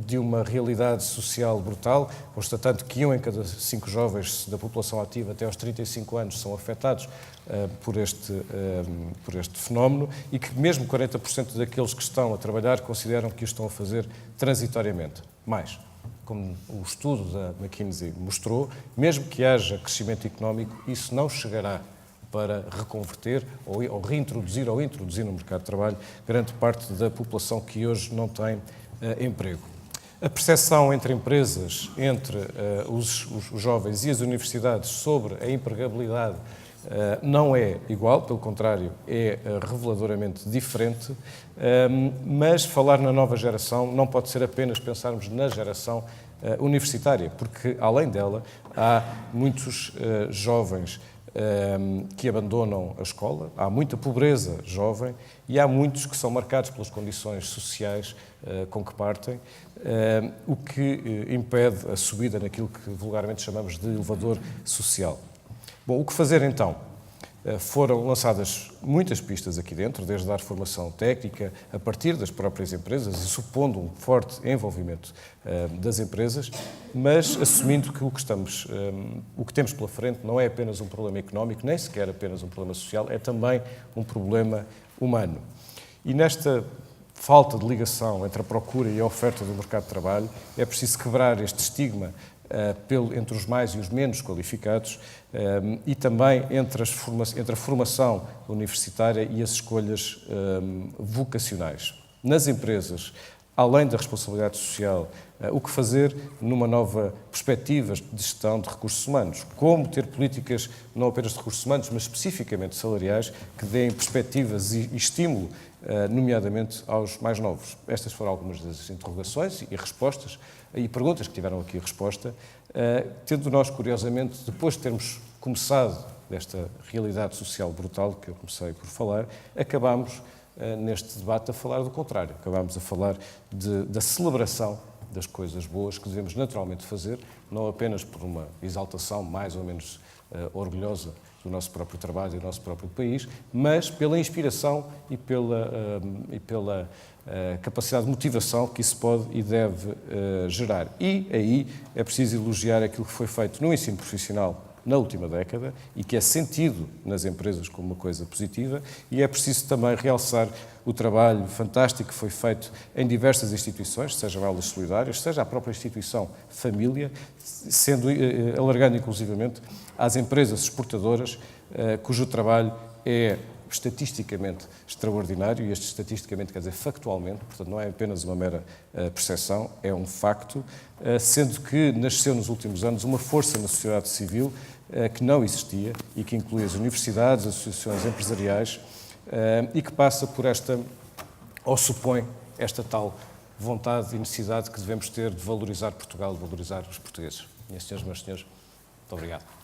de uma realidade social brutal, constatando que 1 em cada 5 jovens da população ativa até aos 35 anos são afetados por este fenómeno e que mesmo 40% daqueles que estão a trabalhar consideram que o estão a fazer transitoriamente. Mais, como o estudo da McKinsey mostrou, mesmo que haja crescimento económico, isso não chegará para reconverter ou reintroduzir ou introduzir no mercado de trabalho grande parte da população que hoje não tem emprego. A percepção entre empresas, entre os jovens e as universidades sobre a empregabilidade não é igual, pelo contrário, é reveladoramente diferente, mas falar na nova geração não pode ser apenas pensarmos na geração universitária, porque, além dela, há muitos jovens que abandonam a escola, há muita pobreza jovem e há muitos que são marcados pelas condições sociais com que partem, o que impede a subida naquilo que vulgarmente chamamos de elevador social. Bom, o que fazer então? Foram lançadas muitas pistas aqui dentro, desde dar formação técnica a partir das próprias empresas e supondo um forte envolvimento das empresas, mas assumindo que o que temos pela frente não é apenas um problema económico, nem sequer apenas um problema social, é também um problema humano. E nesta falta de ligação entre a procura e a oferta do mercado de trabalho, é preciso quebrar este estigma entre os mais e os menos qualificados e também entre a formação universitária e as escolhas vocacionais. Nas empresas além da responsabilidade social, o que fazer numa nova perspectiva de gestão de recursos humanos, como ter políticas não apenas de recursos humanos, mas especificamente salariais, que deem perspectivas e estímulo, nomeadamente aos mais novos. Estas foram algumas das interrogações e respostas, e perguntas que tiveram aqui resposta, tendo nós, curiosamente, depois de termos começado desta realidade social brutal que eu comecei por falar, acabámos neste debate a falar do contrário. Acabámos a falar da celebração das coisas boas que devemos naturalmente fazer, não apenas por uma exaltação mais ou menos orgulhosa do nosso próprio trabalho e do nosso próprio país, mas pela inspiração e pela capacidade de motivação que isso pode e deve gerar. E aí é preciso elogiar aquilo que foi feito no ensino profissional na última década e que é sentido nas empresas como uma coisa positiva, e é preciso também realçar o trabalho fantástico que foi feito em diversas instituições, sejam elas solidárias, seja a própria instituição família, alargando inclusivamente às empresas exportadoras, cujo trabalho é estatisticamente extraordinário, e este estatisticamente quer dizer factualmente, portanto não é apenas uma mera percepção, é um facto, sendo que nasceu nos últimos anos uma força na sociedade civil que não existia e que inclui as universidades, as associações empresariais e que passa por ou supõe esta tal vontade e necessidade que devemos ter de valorizar Portugal, de valorizar os portugueses. Minhas senhoras e meus senhores, muito obrigado.